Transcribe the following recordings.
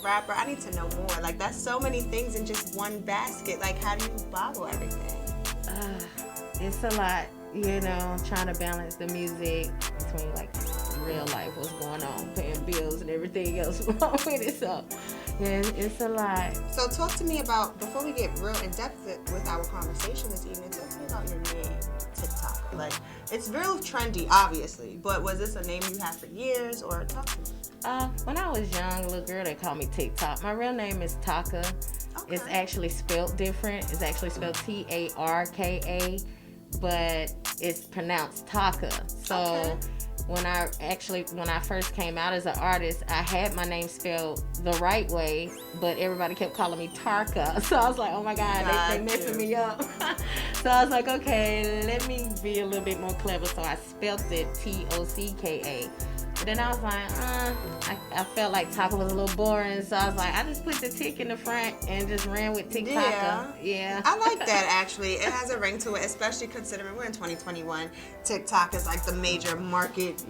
rapper. I need to know more. Like, that's so many things in just one basket. Like, how do you bottle everything? It's a lot, you know, trying to balance the music between, like, real life, what's going on, paying bills and everything else along with it. So, yeah, it's a lot. So talk to me about, before we get real in depth with our conversation this evening, talk to me about your name, Tic Tocka. Like, it's real trendy, obviously, but was this a name you had for years, or talk to me? When I was young, a little girl, they called me TikTok. My real name is Tocka. Okay. It's actually spelled different. It's actually spelled Tarka, but it's pronounced Tocka. So okay. When I first came out as an artist, I had my name spelled the right way, but everybody kept calling me Tarka. So I was like, oh my God, they messing me up. So I was like, okay, let me be a little bit more clever. So I spelled it Tocka. But then I was like, I felt like Tocka was a little boring, so I was like, I just put the tick in the front and just ran with Tic Tocka. Yeah. I like that, actually. It has a ring to it, especially considering we're in 2021. TikTok is like the major market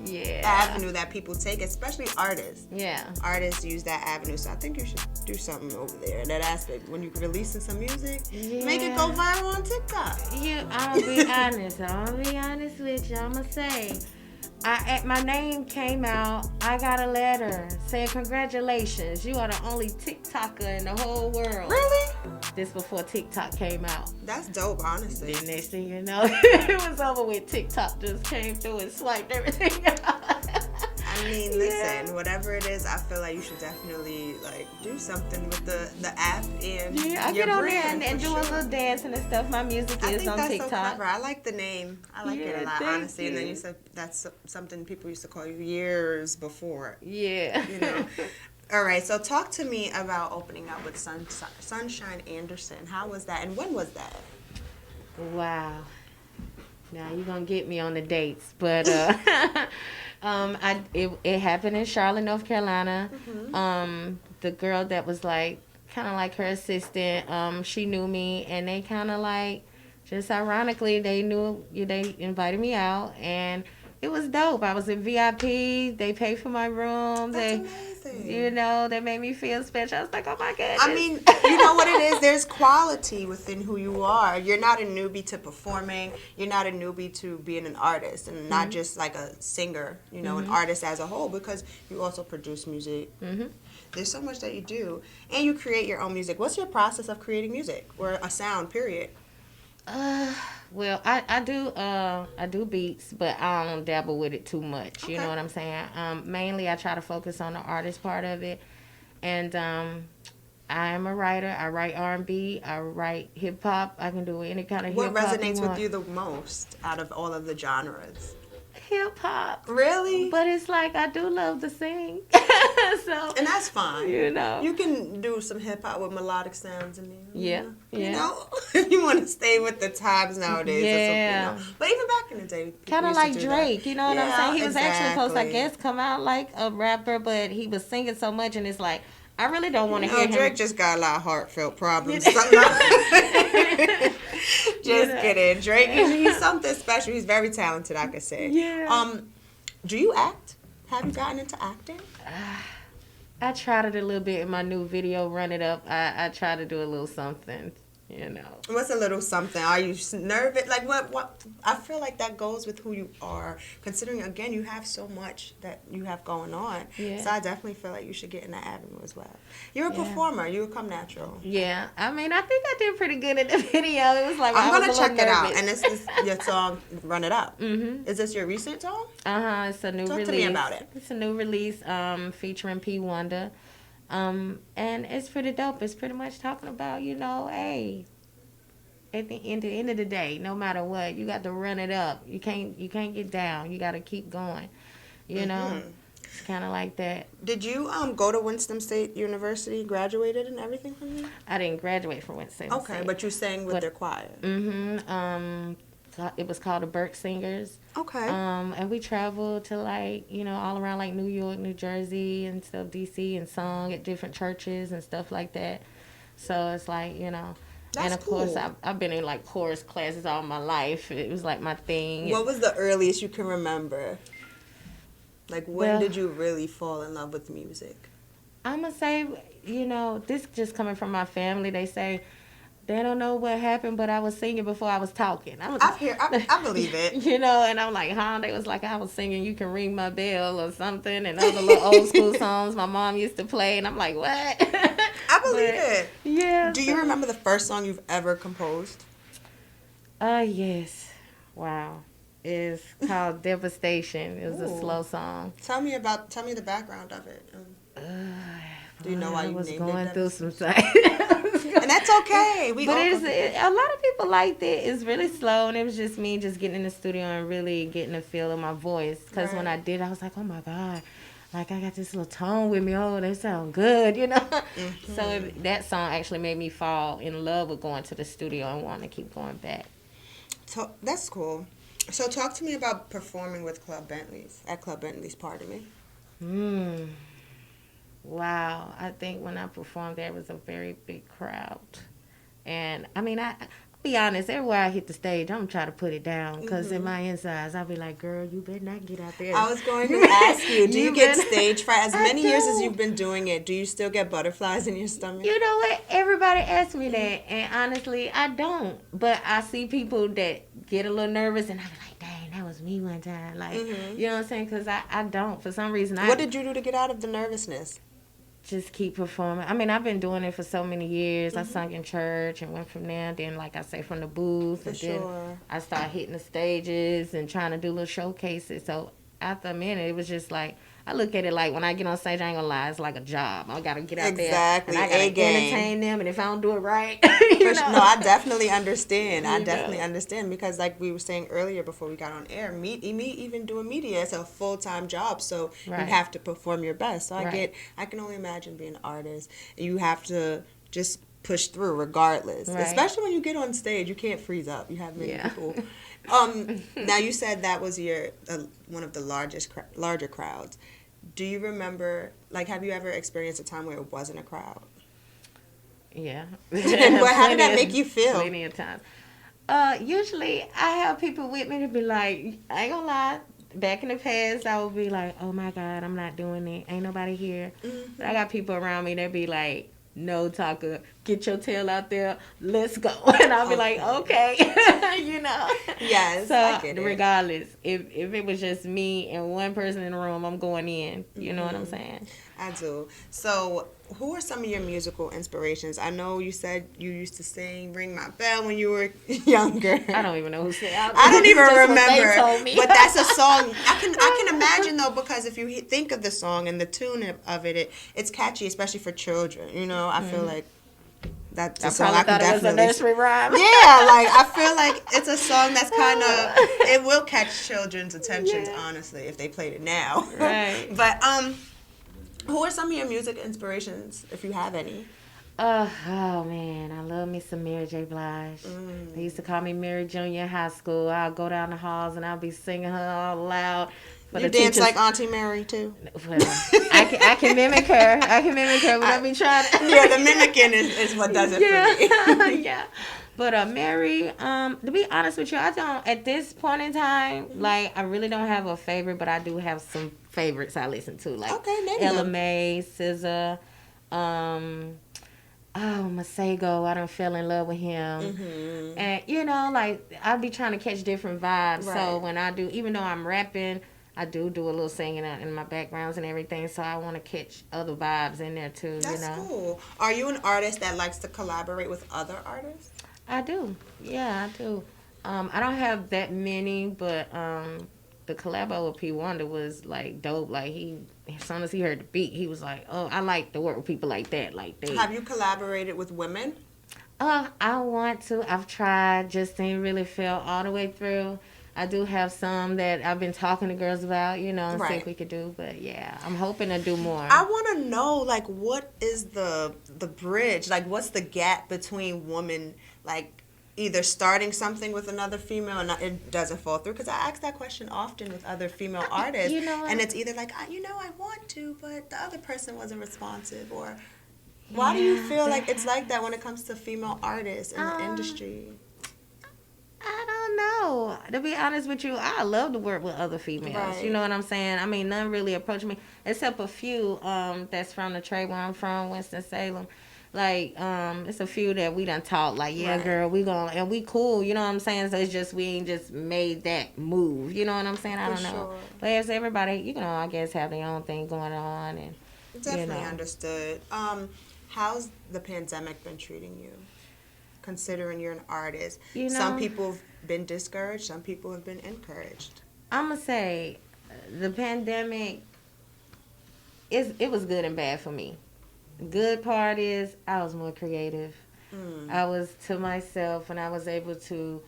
avenue that people take, especially artists. Yeah. Artists use that avenue, so I think you should do something over there in that aspect. When you're releasing some music, make it go viral on TikTok. Yeah, I'll be honest. With you. I'm going to say, my name came out, I got a letter saying, congratulations, you are the only TikToker in the whole world. Really? This before TikTok came out. That's dope, honestly. The next thing you know, it was over with. TikTok just came through and swiped everything out. I mean, listen, whatever it is, I feel like you should definitely like do something with the app and I get on there and do a little dancing and stuff. My music is on TikTok. I think that's so clever. I like the name. I like it a lot, honestly. And then you said that's something people used to call you years before. Yeah. You know. All right, so talk to me about opening up with Sunshine Anderson. How was that, and when was that? Wow. Now you're gonna get me on the dates, but it happened in Charlotte, North Carolina. Mm-hmm. The girl that was like kind of like her assistant, she knew me, and they kind of like just ironically they invited me out, and it was dope. I was in VIP. They paid for my room. That's amazing. You know, they made me feel special. I was like, oh my goodness. I mean, you know what it is? There's quality within who you are. You're not a newbie to performing. You're not a newbie to being an artist, and not just like a singer, you know, an artist as a whole, because you also produce music. Mm-hmm. There's so much that you do. And you create your own music. What's your process of creating music, or a sound, period? Well, I do beats, but I don't dabble with it too much. You know what I'm saying? Mainly, I try to focus on the artist part of it, and I am a writer. I write R&B. I write hip hop. I can do any kind of hip hop. What resonates with you the most out of all of the genres? Hip hop. Really? But it's like I do love to sing. So, and that's fine. You know. You can do some hip hop with melodic sounds in there. Yeah. You know? If you want to stay with the times nowadays. Yeah. But even back in the day, kind of like Drake, you know what I'm saying? He was actually supposed to, I guess, come out like a rapper, but he was singing so much, and it's like, I really don't want to hear him. Drake just got a lot of heartfelt problems. Just kidding. Drake, he's something special. He's very talented, I could say. Yeah. Do you act? Have you gotten into acting? I tried it a little bit in my new video, Run It Up. I try to do a little something, you know. What's a little something? Are you nervous? Like, what? I feel like that goes with who you are, considering, again, you have so much that you have going on. Yeah. So I definitely feel like you should get in that avenue as well. You're a performer. You come natural. Yeah. I mean, I think I did pretty good in the video. It was like, I'm going to check it out. And this is your song, Run It Up. Mm-hmm. Is this your recent song? Uh-huh. It's a new release. Talk to me about it. It's a new release featuring P. Wonder. And it's pretty dope. It's pretty much talking about, you know, hey, at the end of the day, no matter what, you got to run it up. You can't get down. You got to keep going. You know, it's kind of like that. Did you go to Winston State University, graduated and everything from there? I didn't graduate from Winston State. Okay, but you sang with their choir. Mm-hmm. It was called the Burke Singers. Okay. And we traveled to, like, you know, all around, like, New York, New Jersey and stuff, D.C., and sung at different churches and stuff like that. So it's like, you know. That's and, of course, I've been in, like, chorus classes all my life. It was, like, my thing. What was the earliest you can remember? Like, when did you really fall in love with music? I'm going to say, this just coming from my family. They say they don't know what happened, but I was singing before I was talking. I believe it. And I'm like, huh? They was like, I was singing You Can Ring My Bell or something, and other little old school songs my mom used to play. And I'm like, what? I believe it. Yeah. Do you remember the first song you've ever composed? Yes. Wow. It's called Devastation. It was a slow song. Tell me the background of it. Do you know why you was named going it through some things. And that's okay. A lot of people liked it. It's really slow, and it was just me just getting in the studio and really getting a feel of my voice. Because when I did, I was like, oh my God, like I got this little tone with me. Oh, they sound good, Mm-hmm. So that song actually made me fall in love with going to the studio and wanting to keep going back. So that's cool. So talk to me about performing with Club Bentley's, pardon me. Wow. I think when I performed there was a very big crowd. And I mean, I'll be honest, everywhere I hit the stage, I'm trying to put it down. Because in my insides, I'll be like, girl, you better not get out there. I was going to ask you, do you get stage fright? As many years as you've been doing it, do you still get butterflies in your stomach? You know what? Everybody asks me that. And honestly, I don't. But I see people that get a little nervous, and I be like, dang, that was me one time. Like, you know what I'm saying? Because I don't. For some reason, What did you do to get out of the nervousness? Just keep performing. I mean, I've been doing it for so many years. I sung in church and went from there. Then, like I say, from the booth. Then I started hitting the stages and trying to do little showcases. So after a minute, it was just like, I look at it like when I get on stage, I ain't gonna lie, it's like a job. I gotta get out there and I gotta entertain them. And if I don't do it right, No, I definitely understand. Understand because, like we were saying earlier before we got on air, even doing media is a full-time job. So you have to perform your best. So I can only imagine being an artist. You have to just push through regardless. Especially when you get on stage, you can't freeze up. You have many people. Now you said that was your one of the larger crowds. Do you remember, like, have you ever experienced a time where it wasn't a crowd? Yeah. But how did that make you feel? Plenty of times. Usually I have people with me to be like, I ain't gonna lie, back in the past I would be like, oh my God, I'm not doing it. Ain't nobody here. But I got people around me that be like, no, Tocka, get your tail out there, let's go. And I'll be like, okay. Yes, so I get it. Regardless, if it was just me and one person in the room, I'm going in. You know what I'm saying? I do. So who are some of your musical inspirations? I know you said you used to sing Ring My Bell when you were younger. I don't even know who sang it. I don't even remember. They told me. But that's a song. I can imagine, though, because if you think of the song and the tune of it's catchy, especially for children. I feel like that's a song I can definitely. It was a nursery rhyme. Yeah, like I feel like it's a song that's kind of it will catch children's attention, honestly, if they played it now. Right. But who are some of your music inspirations, if you have any? Oh man, I love me some Mary J. Blige. They used to call me Mary Junior in high school. I'll go down the halls and I'll be singing her all loud. You dance like Auntie Mary too. Well, I can mimic her. But I be trying to. Yeah, the mimicking is what does it for me. Yeah. But Mary, to be honest with you, I don't, at this point in time, like, I really don't have a favorite, but I do have some favorites I listen to. Like, Ella Mai, SZA, Masego, I done fell in love with him. And, like, I'll be trying to catch different vibes. Right. So when I do, even though I'm rapping, I do a little singing in my backgrounds and everything, so I want to catch other vibes in there too. That's cool. Are you an artist that likes to collaborate with other artists? I do. Yeah, I do. I don't have that many, but the collabo with P. Wonder was like dope. Like as soon as he heard the beat, he was like, "Oh, I like to work with people like that." Have you collaborated with women? I want to. I've tried, just didn't really feel all the way through. I do have some that I've been talking to girls about, and see if we could do. But yeah, I'm hoping to do more. I want to know, like, what is the bridge? Like, what's the gap between women, like, either starting something with another female and it doesn't fall through? Because I ask that question often with other female artists, and it's either like, I want to, but the other person wasn't responsive, or why do you feel like it's like that when it comes to female artists in the industry? I don't know. No, to be honest with you, I love to work with other females. Right. You know what I'm saying? I mean, none really approach me except a few that's from the trade where I'm from, Winston-Salem. Like, it's a few that we done talked, like, yeah, Right. girl, we gonna, and we cool, you know what I'm saying? So it's just, we ain't just made that move, you know what I'm saying? I For don't know. sure. But as everybody, you know, I guess have their own thing going on, and, Definitely you know. understood. How's the pandemic been treating you? Considering you're an artist, You know, some people have been discouraged, some people have been encouraged. I'm gonna say the pandemic it was good and bad for me. Good part is I was more creative. I was to myself, and I was able to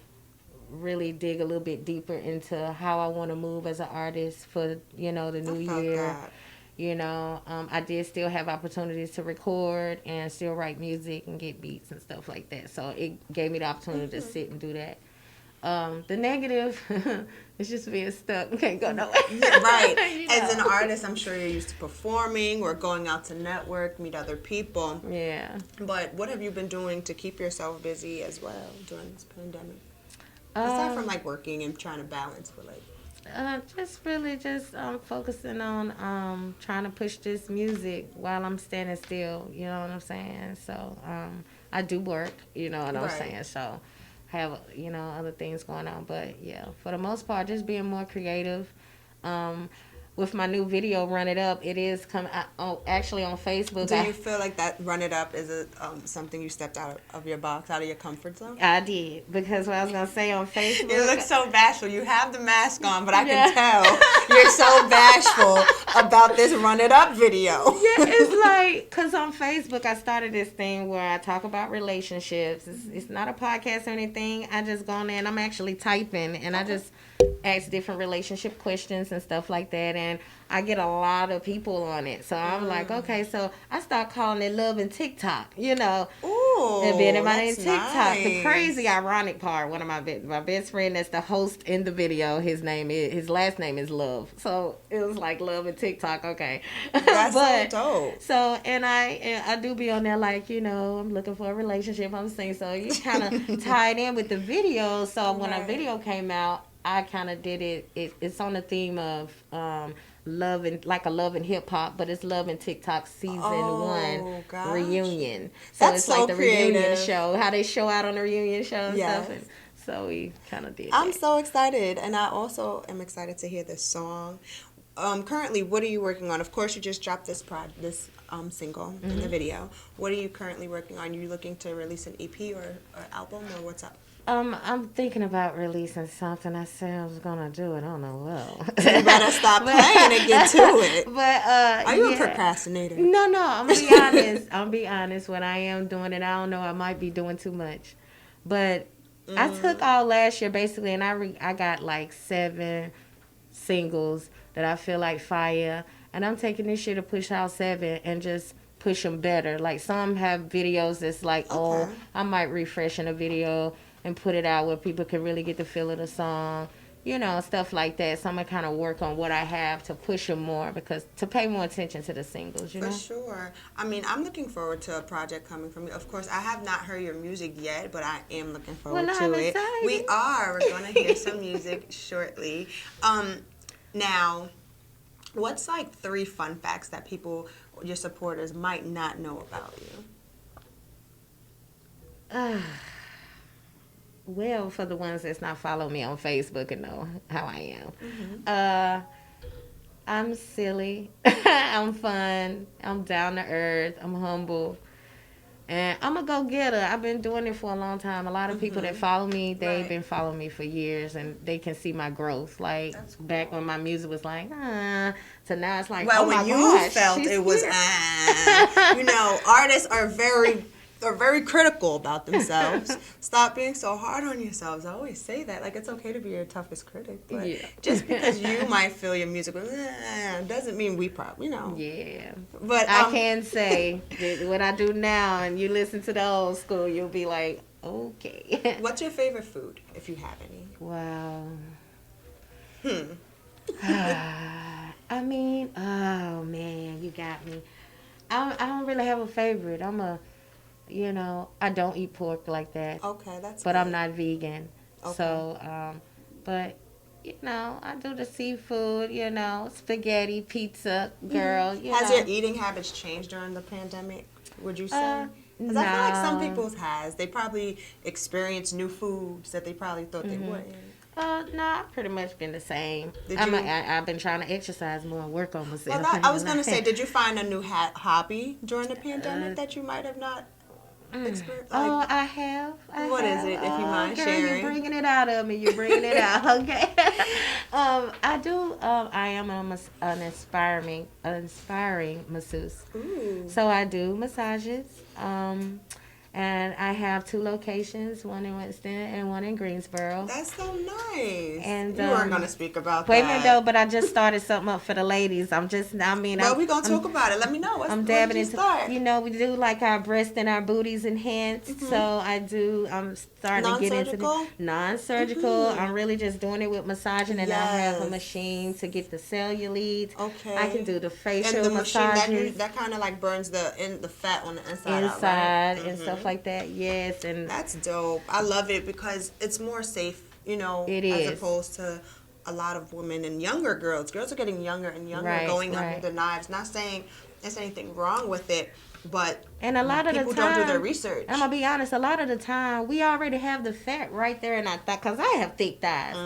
really dig a little bit deeper into how I want to move as an artist for, you know, the new I felt year. that. You know, I did still have opportunities to record and still write music and get beats and stuff like that. So it gave me the opportunity to sit and do that. The negative is just being stuck. Can't go nowhere. Right. You As an know. artist, I'm sure you're used to performing or going out to network, meet other people. Yeah. But what have you been doing to keep yourself busy as well during this pandemic? Aside from like working and trying to balance with like. Just really just focusing on trying to push this music while I'm standing still. You know what I'm saying? So I do work. You know what I'm Right. saying? So have, you know, other things going on. But yeah, for the most part, just being more creative. With my new video, Run It Up, it is actually on Facebook. Do you feel like that Run It Up is something you stepped out of your box, out of your comfort zone? I did, because what I was going to say on Facebook. You look so bashful. You have the mask on, but I Yeah. can tell you're so bashful about this Run It Up video. Yeah, it's like, because on Facebook, I started this thing where I talk about relationships. It's not a podcast or anything. I just go on there and I'm actually typing, and I just ask different relationship questions and stuff like that, and I get a lot of people on it. So I'm like, okay, so I start calling it Love and TikTok, you know. Ooh, And being in my name that's TikTok. nice. The crazy ironic part, one of my best friend that's the host in the video, his last name is Love. So it was like Love and TikTok, okay. That's so dope. So, and I do be on there like, you know, I'm looking for a relationship, I'm saying, so you kind of tied in with the video. So when a Right. video came out, I kind of did it's on the theme of love and like a love and hip hop, but it's Love and TikTok season 1 gosh. reunion. So That's it's so like the reunion creative. show, how they show out on the reunion show and Yes. stuff. And so we kind of did I'm that. so excited, and I also am excited to hear this song. Currently, what are you working on? Of course, you just dropped this single in the video. What are you currently working on? You looking to release an EP or album, or what's up? I'm thinking about releasing something. I said I was gonna do it. I don't know. Well, You better stop playing and get to it. But Are you yeah. a procrastinator? No. I'm gonna be honest. I'm be honest. When I am doing it, I don't know. I might be doing too much. But I took all last year basically, and I got like 7 singles that I feel like fire, and I'm taking this year to push out 7 and just push them better. Like some have videos that's like, Okay. I might refresh in a video and put it out where people can really get the feel of the song, you know, stuff like that. So I'm gonna kind of work on what I have to push them more, because to pay more attention to the singles, you know. For sure. I mean, I'm looking forward to a project coming from you. Of course, I have not heard your music yet, but I am looking forward Well, to I'm it. excited. We are. We're going to hear some music shortly. Now, what's like 3 fun facts that people, your supporters, might not know about you? Well, for the ones that's not following me on Facebook and know how I am. I'm silly. I'm fun. I'm down to earth. I'm humble. And I'm a go-getter. I've been doing it for a long time. A lot of people that follow me, they've Right. been following me for years, and they can see my growth. Like, That's cool. back when my music was like, to now it's like, Well, oh my when you gosh, felt she's it was, here. you know, artists are very critical about themselves. Stop being so hard on yourselves. I always say that. Like, it's okay to be your toughest critic. But Yeah. just because you might feel your music was, doesn't mean we probably, you know. Yeah. But I can say that what I do now, and you listen to the old school, you'll be like, okay. What's your favorite food, if you have any? Wow. I mean, oh man, you got me. I don't really have a favorite. I don't eat pork like that. Okay, that's But good. I'm not vegan. Okay. So, but you know, I do the seafood. You know, spaghetti, pizza, girl. You Has know. your eating habits changed during the pandemic? Would you say? Because No. I feel like some people's has. They probably experienced new foods that they probably thought they wouldn't. No, I've pretty much been the same. Did I've been trying to exercise more and work on myself. Well, I was going to say, did you find a new hobby during the pandemic that you might have not experienced? Oh, I have. What is it, if you mind girl, sharing? You're bringing it out of me. You're bringing it out. Okay. I do. I am an inspiring masseuse. Ooh. So I do massages. And I have 2 locations, one in Winston and one in Greensboro. That's so nice. And you weren't going to speak about wait that. a minute though, but I just started something up for the ladies. Well, we're going to talk about it. Let me know. I'm dabbing into, start? you know, we do like our breasts and our booties enhanced. So I'm starting to get into the non-surgical. I'm really just doing it with massaging, and I have a machine to get the cellulite. Okay. I can do the facial and the massages. machine that kind of like burns the fat on the inside out, right? And stuff like that. Yes, and that's dope. I love it because it's more safe, you know, as opposed to a lot of women and younger girls. Girls are getting younger and younger, going under the knives. Not saying there's anything wrong with it, but and a lot of people the time, don't do their research. I'm gonna be honest. A lot of the time, we already have the fat right there in our thigh, because I have thick thighs.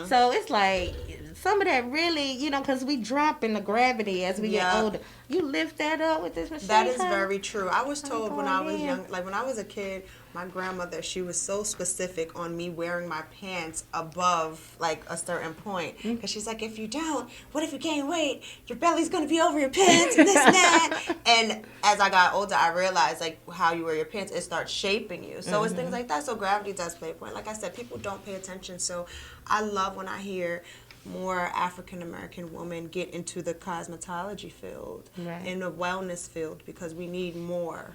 So it's like some of that really, you know, because we drop in the gravity as we get older. You lift that up with this machine. That is very true. I was told when I was young, like when I was a kid, my grandmother, she was so specific on me wearing my pants above like a certain point. Because she's like, if you don't, what if you gain weight? Your belly's going to be over your pants and this and that. And as I got older, I realized like how you wear your pants, it starts shaping you. So it's things like that. So gravity does play a point. Like I said, people don't pay attention. So I love when I hear more African American women get into the cosmetology field and the wellness field, because we need more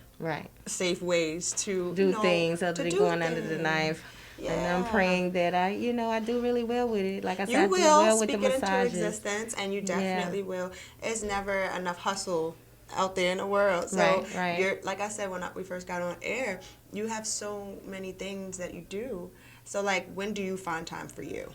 safe ways to do things other than going under the knife. Yeah. And I'm praying that I do really well with it. Like I said, I do well with the massages. You will speak it into existence, and you definitely will. It's never enough hustle out there in the world. So you're, like I said when we first got on air, you have so many things that you do. So like, when do you find time for you?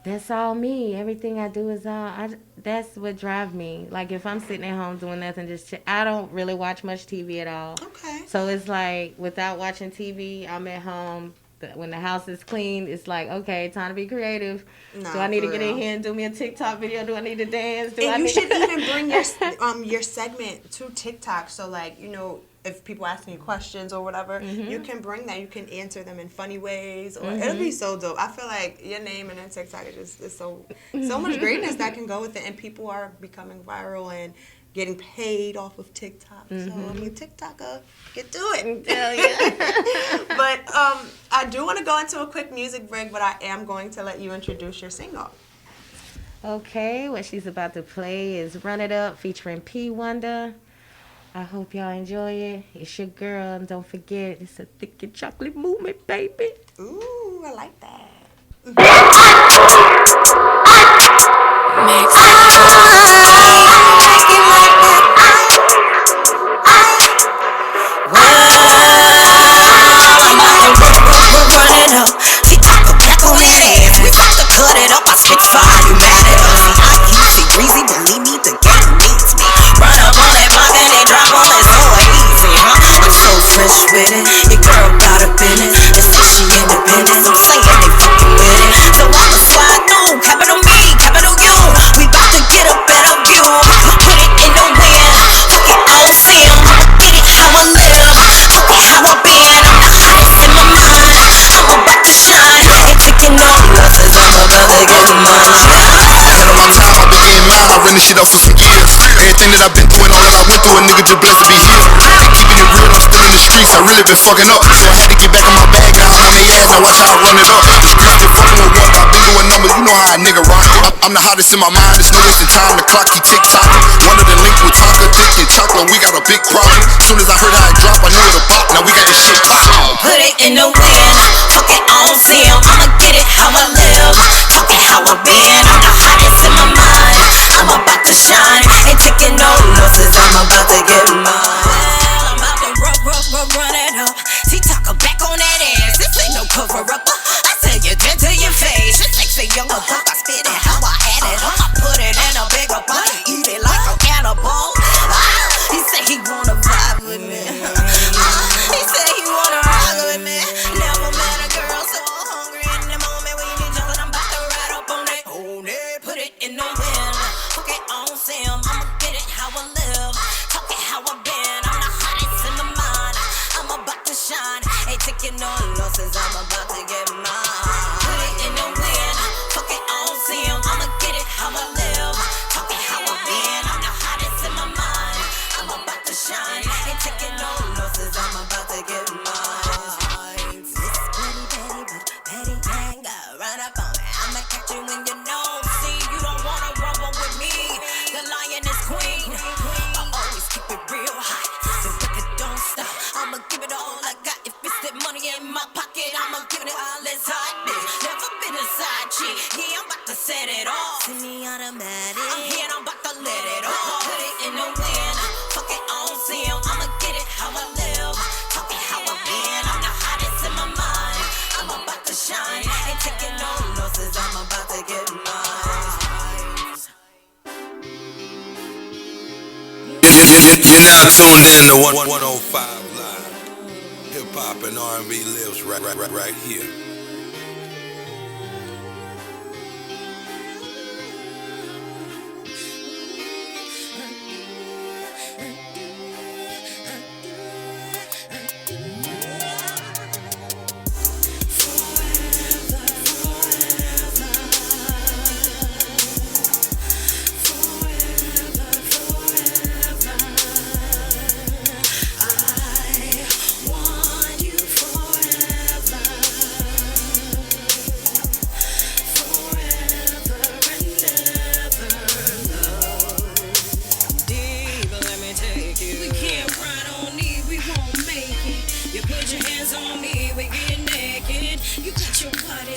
That's all me. Everything I do is all. That's what drives me. Like if I'm sitting at home doing nothing, I don't really watch much TV at all. Okay. So it's like without watching TV, I'm at home. When the house is clean, it's like, okay, time to be creative. Do I need to get in here and do me a TikTok video? Do I need to dance? You should even bring your segment to TikTok. So like, you know, if people ask you questions or whatever, you can bring that. You can answer them in funny ways, or it'll be so dope. I feel like your name and then TikTok is so much greatness that can go with it, and people are becoming viral and getting paid off of TikTok. So I'm a TikToker. Get to it. Hell yeah. But I do want to go into a quick music break, but I am going to let you introduce your single. Okay, what she's about to play is Run It Up featuring P. Wonder. I hope y'all enjoy it. It's your girl, and don't forget, it's a thick and chocolate movement, baby. Ooh, I like that. Running up, she talk a back on that ass. We about to cut it up. I spit fire, you mad at us? See, greasy, believe me, the game needs me. Run up on that block and they drop on it so easy, huh? I'm so fresh with it. Your girl got up in it. They say she independent, so saying they fucking with it. So I'ma slide through, capital me, capital U. We about to get a better view. Put it in the wind, fuck it, I don't see 'em. Get it how I live, fuck it how I been. I'm the hottest in my mind. I'm about to shine, ain't taking no losses. I'm about to get mine. Ahead of my time, I've been getting mine. I ran this shit up for some years. Everything that I've been through and all that I went through, a nigga just blessed to be here. And keeping it real, I'm still in the streets. I really been fucking up, so I had to get back in my bag. Now I'm on their ass. Now watch how I run it up. The streets just fucking with one. I've been doing numbers. You know how a nigga rock. I'm the hottest in my mind. It's no wasting time. The clock keep tick-tocking. One of the link with Tonka, Dick and Chocolate. We got a big problem. Soon as I heard how it drop, I knew it a pop. Now we got this shit poppin'. Put it in the wind, fuck it, I don't see 'em. I'ma get it how I live, fuck it how I been. I'm the hottest in my mind, I'm about to shine. Ain't taking no losses, I'm about to get mine. I'm about to run it up. She talk back on that ass, this ain't no cover up. I tell you taking no losses, I'm about to get mine. Put it in the wind, fuck it, I don't see 'em. I'ma get it how I live, talking how I been. I'm the hottest in my mind, I'm about to shine. Ain't taking no losses, I'm about to get mine. This petty, but petty ain't got run up on me. I'ma catch you when you know. See, you don't wanna rumble with me. The lion is queen. I always keep it real hot. The record don't stop. I'ma give it all I got. If it's that money in my pocket, I'ma give it all it's hot. Never been a side chick. Yeah, I'm about to set it off. Semi-automatic. I'm here and I'm about to let it off. Put it in the wind. Fuck it, I don't see 'em. I'ma get it how I live. Talking how I been. I'm the hottest in my mind. I'm about to shine. Ain't taking no losses. I'm about to get mine. You're now tuned in to 105 Live. Hip hop and R&B lives right here.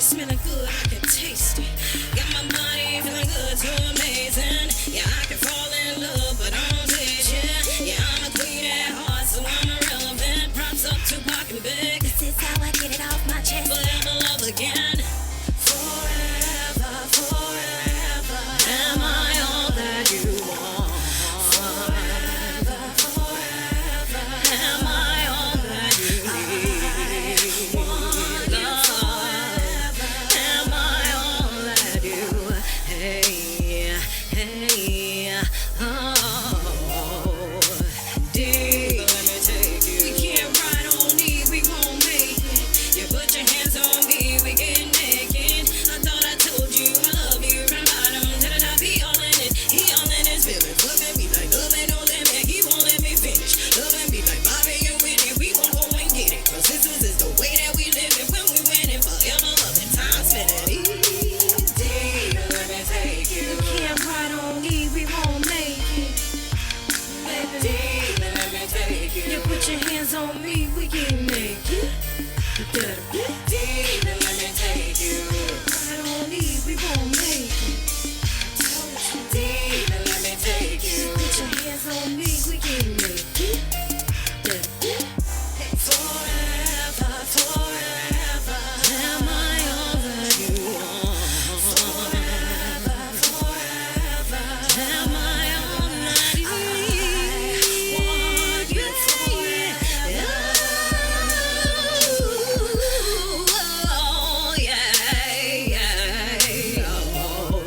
Smelling good, I can taste it. Got my body feeling good, so amazing. Yeah, I can fall in love, but I don't taste ya. Yeah, I'm a queen at heart, so I'm irrelevant. Props up to Park and Big. This is how I get it off my chest. Forever love again. Forever, forever. Am I all that you want? Forever, forever. Am I all that you need? Want you forever. Am I all that you? Hey, hey, oh, deep. Let me take you. We can't ride on me, we won't make it. You put your hands on me, we get naked. I thought I told you I love you from bottom to the top. He all in it, he all in his feelings. Look at me like love ain't no limit, he won't let me finish. Love and be like Bobby, you with it, we gon' go and get it. Cause this is the way that we live it. When we win it, forever loving time spinning. Easy, let me take you. We can't ride on E, we won't make it. Baby, let me take you. You put your hands on me, we get naked. Deep, let me take you. Ride on E, we won't make it. Deep, let me take you. Put your hands on me, we get naked. Forever, forever. Am I all that you want? Forever, forever. Am I all that you need? Want you forever. Oh, yeah, yeah. Oh,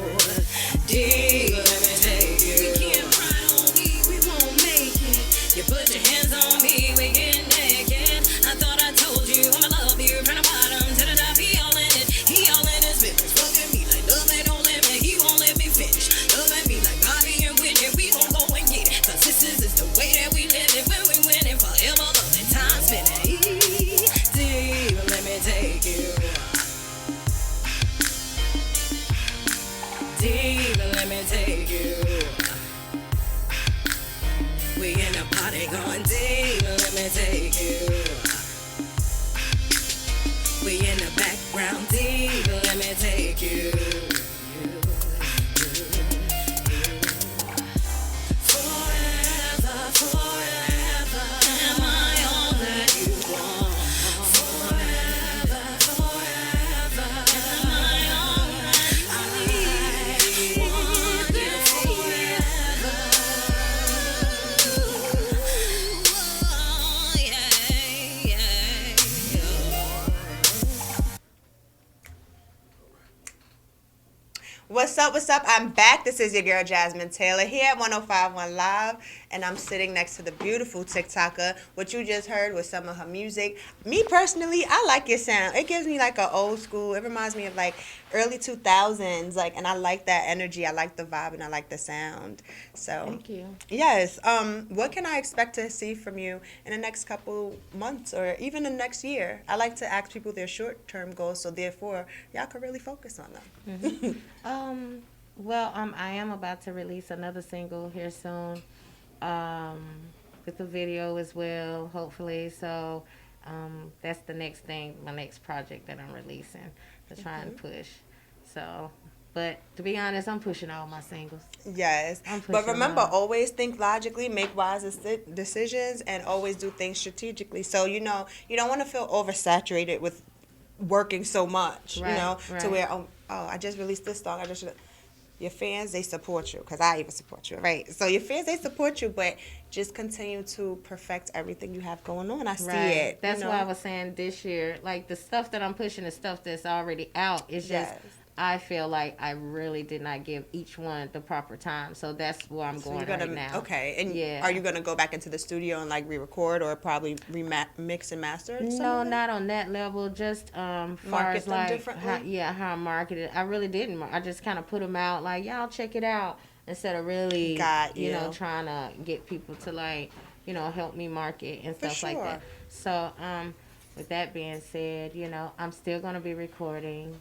deep, let me take you. We can't ride on me, we won't make it. You put your hands on me, we get naked. I thought I told you I'ma love you from the bottom to the top. He all in it, he all in his business. Look at me like love ain't no limit, he won't let me finish. Love at me like Bobby and Whitney, we gon' go and get it. Cause this is the way that we live it. When we win it, forever loving time spinning. Easy, let me take you. Deep, let me take you. We in the party going deep, let me take you. We in the background deep, let me take you. Forever, forever. Am I all that you want? Forever, forever. Am I all that you need? Want you forever. Oh, yeah, yeah. What's up? What's up? I'm back. This is your girl Jasmine Taylor here at 105.1 Live. and I'm sitting next to the beautiful Tic Tocka. What you just heard was some of her music. Me personally, I like your sound. It gives me like an old school. It reminds me of like early 2000s, like, and I like that energy. I like the vibe, and I like the sound. So Thank you. yes. What can I expect to see from you in the next couple months, or even the next year? I like to ask people their short-term goals, so therefore y'all can really focus on them. Well, I am about to release another single here soon, with a video as well, hopefully. So, that's the next thing, my next project that I'm releasing to try and push. So, but to be honest, I'm pushing all my singles. Yes, I'm but pushing remember, hard. always think logically, make wise decisions, and always do things strategically. So you don't want to feel oversaturated with working so much. Right, To right. where I just released this song. Your fans, they support you, because I even support you, right? So your fans, they support you, but just continue to perfect everything you have going on. I see it. That's why I was saying this year, like the stuff that I'm pushing is stuff that's already out. It's just Yes. I feel like I really did not give each one the proper time. So that's where I'm So going you're gonna right now. okay, and Yeah. are you gonna go back into the studio and like re-record, or probably mix and master? some No, of it? not on that level. Just far Market as them like differently? how I marketed. I really didn't. I just kind of put them out like y'all check it out instead of really Got you. trying to get people to like help me market and For stuff like that. sure. So with that being said, I'm still gonna be recording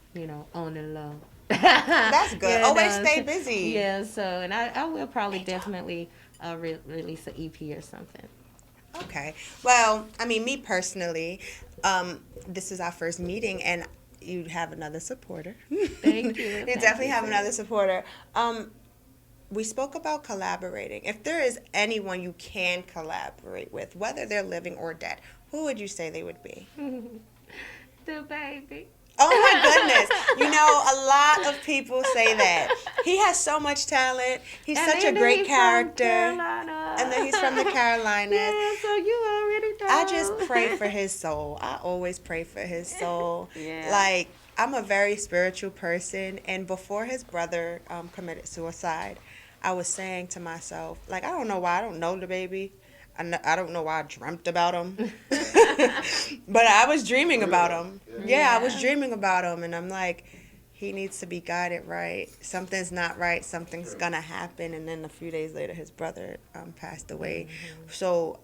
on the low. That's good. You Always know, stay busy. Yeah. So and I will probably definitely release an EP or something. Okay. Well, I mean, me personally, this is our first meeting, and you have another supporter. Thank you. You Thank definitely you, have sis. another supporter. We spoke about collaborating. If there is anyone you can collaborate with, whether they're living or dead, who would you say they would be? The baby. Oh my goodness. A lot of people say that. He has so much talent. He's And such a then great he's from character. Carolina. And then he's from the Carolinas. Yeah, so you already know. I just pray for his soul. I always pray for his soul. Yeah. Like, I'm a very spiritual person, and before his brother committed suicide, I was saying to myself, like, I don't know why I don't know the baby. I don't know why I dreamt about him. But I was dreaming about him. Yeah, I was dreaming about him, and I'm like, he needs to be guided right. Something's not right. Something's going to happen. And then a few days later, his brother passed away. So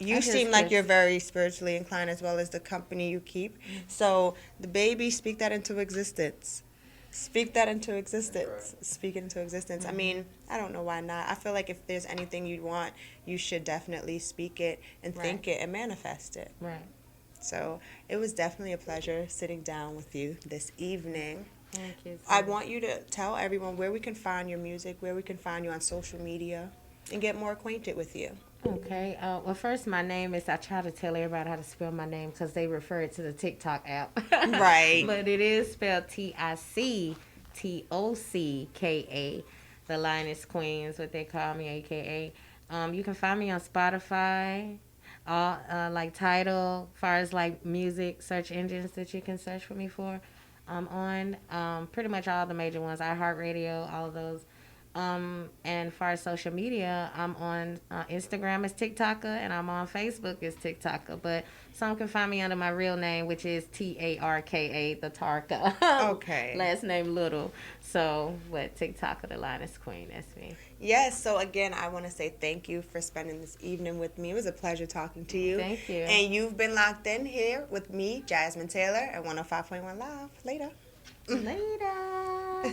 you I just seem like guess- you're very spiritually inclined, as well as the company you keep. So the baby, speak that into existence. Speak that into existence. Speak it into existence. I mean, I don't know why not. I feel like if there's anything you want, you should definitely speak it and think it and manifest it. Right. So it was definitely a pleasure sitting down with you this evening. Thank you. I want you to tell everyone where we can find your music, where we can find you on social media, and get more acquainted with you. Okay. Well, first, my name is. I try to tell everybody how to spell my name because they refer it to the TikTok app. Right. But it is spelled Tictocka. The Lioness Queen is what they call me, AKA. You can find me on Spotify. Like Tidal, far as like music search engines that you can search for me for. On pretty much all the major ones, iHeartRadio, all of those. And far as social media, I'm on Instagram as TikToka, and I'm on Facebook as TikToka. But some can find me under my real name, which is Tarka, the Tarka. Okay. Last name Little. So, TikToka, the Lioness Queen, that's me. Yes, so again, I want to say thank you for spending this evening with me. It was a pleasure talking to you. Thank you. And you've been locked in here with me, Jasmine Taylor, at 105.1 Live. Later. Later.